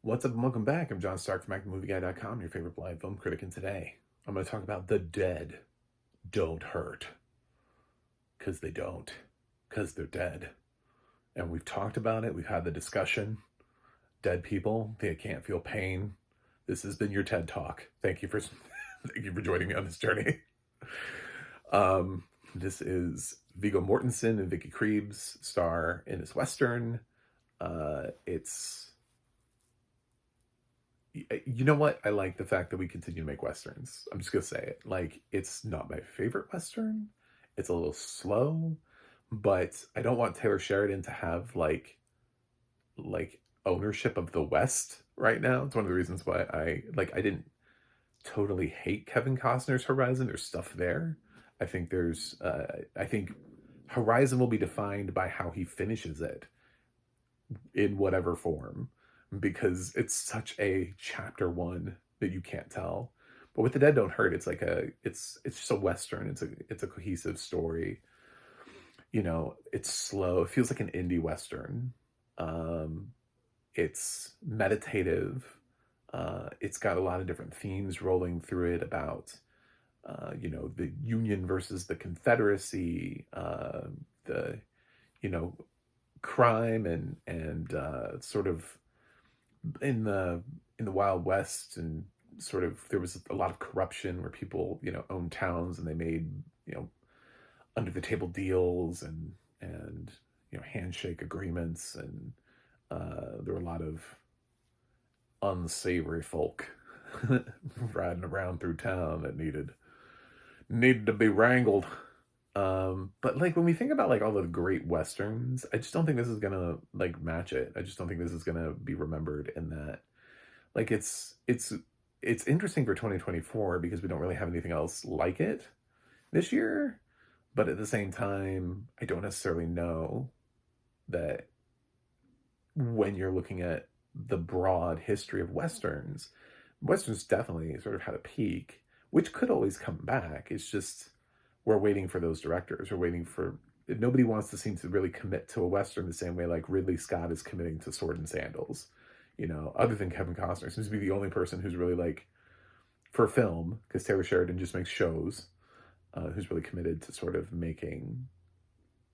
What's up and welcome back. I'm John Stark from ActionMovieGuy.com, your favorite blind film critic, and today I'm going to talk about The Dead Don't Hurt. Because they don't. Because they're dead. And we've talked about it. We've had the discussion. Dead people, they can't feel pain. This has been your TED Talk. Thank you for thank you for joining me on this journey. This is Viggo Mortensen and Vicky Krebs star in this Western. You know what? I like the fact that we continue to make Westerns. I'm just going to say it. Like, it's not my favorite Western. It's a little slow, but I don't want Taylor Sheridan to have like ownership of the West right now. It's one of the reasons why I didn't totally hate Kevin Costner's Horizon. There's stuff there. I think Horizon will be defined by how he finishes it in whatever form, because it's such a chapter one that you can't tell. But with The Dead Don't Hurt, it's just a Western. It's a cohesive story. You know, it's slow. It feels like an indie Western. It's meditative. It's got a lot of different themes rolling through it about, the Union versus the Confederacy, the, crime and sort of in the Wild West, and sort of there was a lot of corruption where people owned towns, and they made under the table deals and handshake agreements, and there were a lot of unsavory folk riding around through town that needed to be wrangled. But like when we think about like all the great Westerns, I just don't think this is gonna like match it. I just don't think this is gonna be remembered in that. Like it's interesting for 2024 because we don't really have anything else like it this year. But at the same time, I don't necessarily know that when you're looking at the broad history of Westerns definitely sort of had a peak, which could always come back. It's just we're waiting for those directors. We're waiting for nobody wants to seem to really commit to a Western the same way like Ridley Scott is committing to Sword and Sandals. Other than Kevin Costner seems to be the only person who's really like for film, because Taylor Sheridan just makes shows, who's really committed to sort of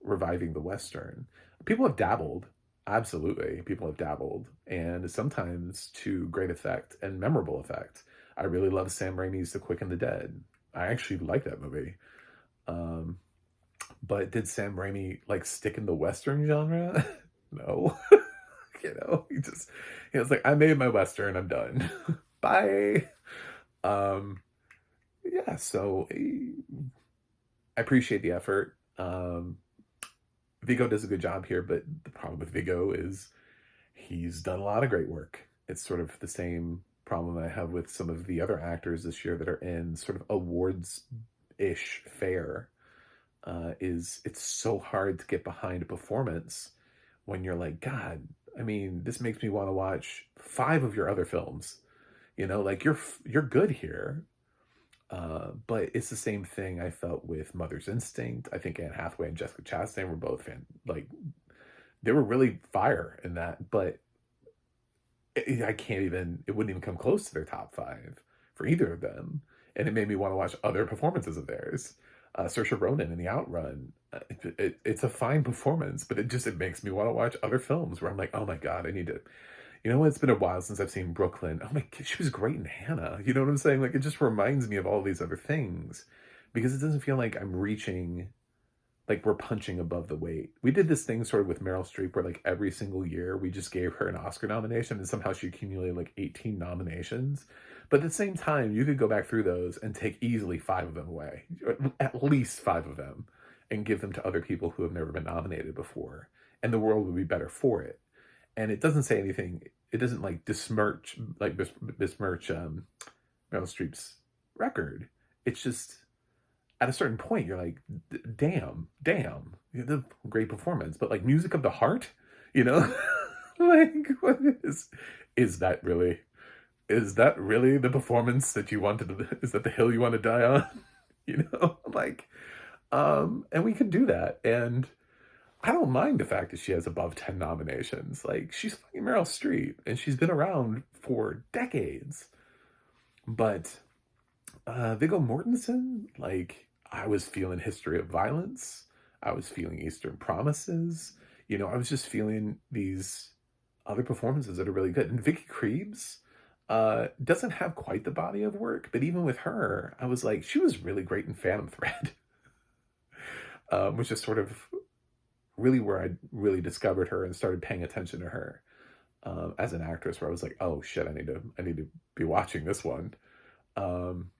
reviving the Western. People have dabbled. Absolutely. People have dabbled, and sometimes to great effect and memorable effect. I really love Sam Raimi's The Quick and the Dead. I actually like that movie. But did Sam Raimi like stick in the Western genre? No. He was like, I made my Western, I'm done. Bye. Yeah, so I appreciate the effort. Viggo does a good job here, but the problem with Viggo is he's done a lot of great work. It's sort of the same problem I have with some of the other actors this year that are in sort of awards-ish fare. It's so hard to get behind a performance when you're like, God, I mean, this makes me want to watch 5 of your other films. Like you're good here. But it's the same thing I felt with Mother's Instinct. I think Anne Hathaway and Jessica Chastain were both they were really fire in that, but it wouldn't even come close to their top 5 for either of them. And it made me want to watch other performances of theirs. Saoirse Ronan in The Outrun, it's a fine performance, but it makes me want to watch other films where I'm like, oh my God, I need to, it's been a while since I've seen Brooklyn. Oh my God, she was great in Hannah. You know what I'm saying? Like, it just reminds me of all these other things because it doesn't feel like I'm reaching, like we're punching above the weight. We did this thing sort of with Meryl Streep where like every single year we just gave her an Oscar nomination, and somehow she accumulated like 18 nominations. But at the same time, you could go back through those and take easily 5 of them away, or at least 5 of them, and give them to other people who have never been nominated before. And the world would be better for it. And it doesn't say anything. It doesn't like besmirch Meryl Streep's record. It's just at a certain point you're like, damn, the great performance, but like music of the heart, like what is that really? Is that really the performance that you wanted? Is that the hill you want to die on? Like, and we can do that, and I don't mind the fact that she has above 10 nominations. Like, she's fucking Meryl Streep, and she's been around for decades. But Viggo Mortensen, like, I was feeling History of Violence. I was feeling Eastern Promises. You know, I was just feeling these other performances that are really good. And Vicky Krebs doesn't have quite the body of work, but even with her, I was like, she was really great in Phantom Thread, which is sort of really where I really discovered her and started paying attention to her as an actress. Where I was like, oh shit, I need to be watching this one. Um,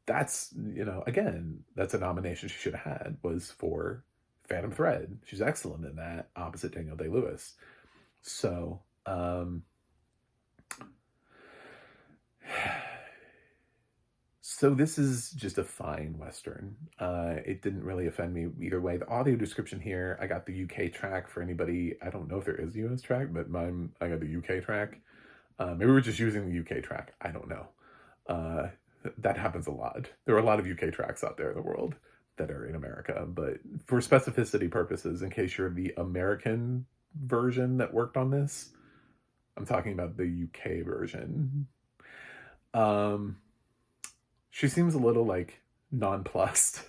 that's, you know, again, that's a nomination she should have had, was for Phantom Thread. She's excellent in that, opposite Daniel Day-Lewis. So so this is just a fine Western. It didn't really offend me either way. The audio description here, I got the UK track. For anybody, I don't know if there is a US track, but I got the UK track. Maybe we're just using the UK track. I don't know. That happens a lot. There are a lot of UK tracks out there in the world that are in America, but for specificity purposes, in case you're the American version that worked on this, I'm talking about the UK version. Um, she seems a little like nonplussed,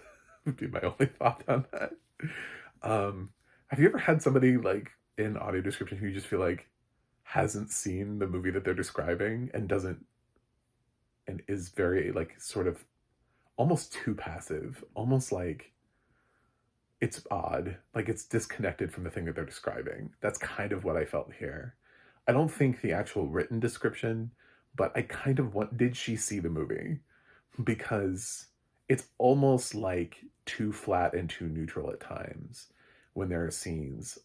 would be my only thought on that. Have you ever had somebody like in audio description who you just feel like hasn't seen the movie that they're describing and doesn't, and is very like sort of almost too passive, almost like it's odd, like it's disconnected from the thing that they're describing? That's kind of what I felt here. I don't think the actual written description, but I kind of want, did she see the movie? Because it's almost like too flat and too neutral at times when there are scenes.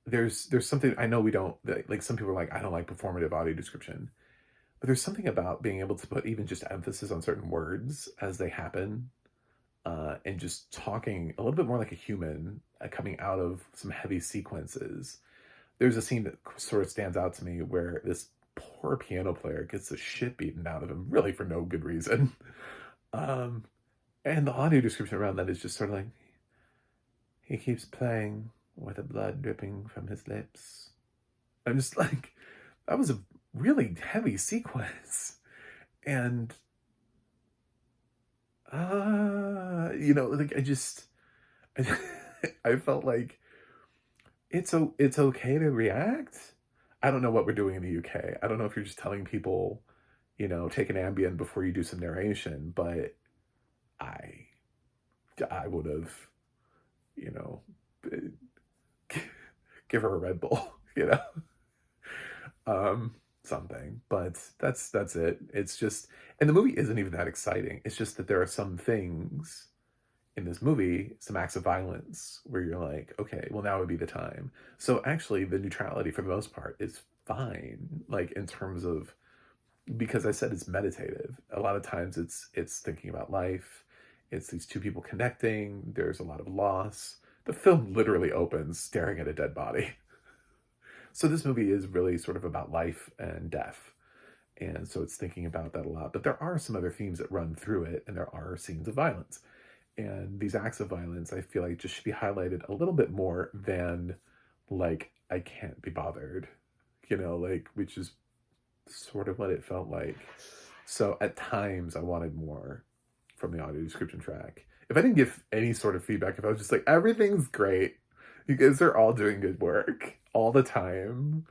There's something, I know we don't, like some people are like, I don't like performative audio description, but there's something about being able to put even just emphasis on certain words as they happen, and just talking a little bit more like a human, coming out of some heavy sequences. There's a scene that sort of stands out to me where this poor piano player gets the shit beaten out of him, really for no good reason. Um, and the audio description around that is just sort of like, he keeps playing with the blood dripping from his lips. I'm just like, that was a really heavy sequence. And, you know, like I felt like it's okay to react. I don't know what we're doing in the UK. I don't know if you're just telling people, you know, take an Ambien before you do some narration, but I I would have, you know, give her a Red Bull, you know, something. But that's it. It's just, and the movie isn't even that exciting. It's just that there are some things in this movie, some acts of violence where you're like, okay, well now would be the time. So actually, the neutrality for the most part is fine, like in terms of, because I said it's meditative. A lot of times it's thinking about life. It's these two people connecting. There's a lot of loss. The film literally opens staring at a dead body. So this movie is really sort of about life and death. And so it's thinking about that a lot. But there are some other themes that run through it, and there are scenes of violence. And these acts of violence, I feel like, just should be highlighted a little bit more than, like, I can't be bothered, you know, like, which is sort of what it felt like. So at times I wanted more from the audio description track. If I didn't give any sort of feedback, if I was just like, everything's great, you guys are all doing good work all the time,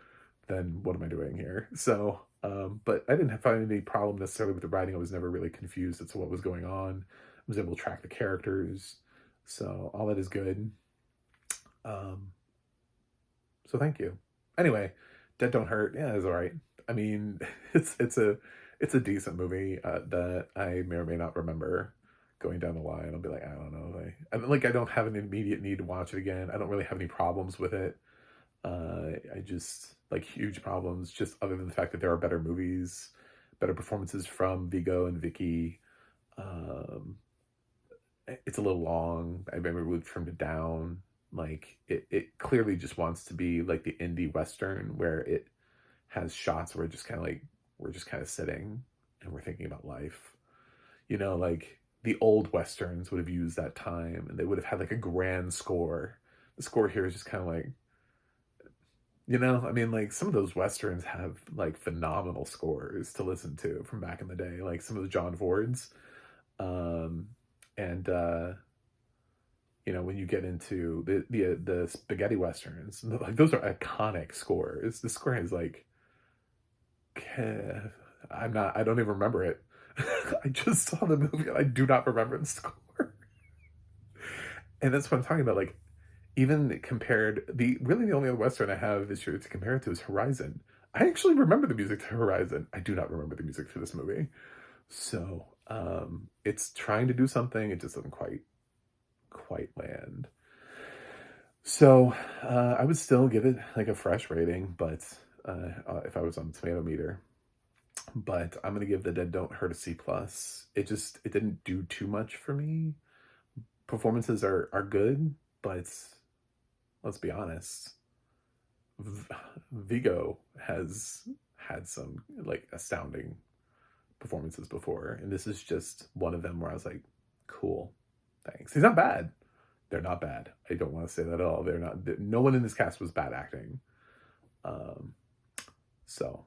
then what am I doing here? So, but I didn't find any problem necessarily with the writing. I was never really confused as to what was going on. I was able to track the characters. So all that is good. Um, so thank you. Anyway, Dead Don't Hurt. Yeah, it's all right. I mean, it's a decent movie that I may or may not remember going down the line. I'll be like, I don't know. I don't have an immediate need to watch it again. I don't really have any problems with it. I just like huge problems, just other than the fact that there are better movies, better performances from Viggo and Vicky. Um, it's a little long. I maybe would have trimmed it down. Like it clearly just wants to be like the indie western where it has shots where it just kind of like we're just kind of sitting and we're thinking about life. You know, like the old westerns would have used that time, and they would have had like a grand score. The score here is just kind of like, I mean, like some of those westerns have like phenomenal scores to listen to from back in the day, like some of the John Fords. Um, and when you get into the spaghetti westerns, like those are iconic scores. The score is like, I don't even remember it. I just saw the movie and I do not remember the score. And that's what I'm talking about. Like, even compared, the only other Western I have this year to compare it to is Horizon. I actually remember the music to Horizon. I do not remember the music to this movie. So, it's trying to do something, it just doesn't quite land. So, I would still give it like a fresh rating, but if I was on the tomato meter, but I'm gonna give The Dead Don't Hurt a C plus. It didn't do too much for me. Performances are good, but let's be honest, Viggo has had some like astounding performances before, and this is just one of them where I was like, cool, thanks. He's not bad. They're not bad. I don't want to say that at all. They're not. No one in this cast was bad acting. Um, so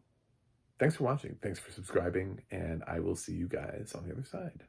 thanks for watching. Thanks for subscribing, and I will see you guys on the other side.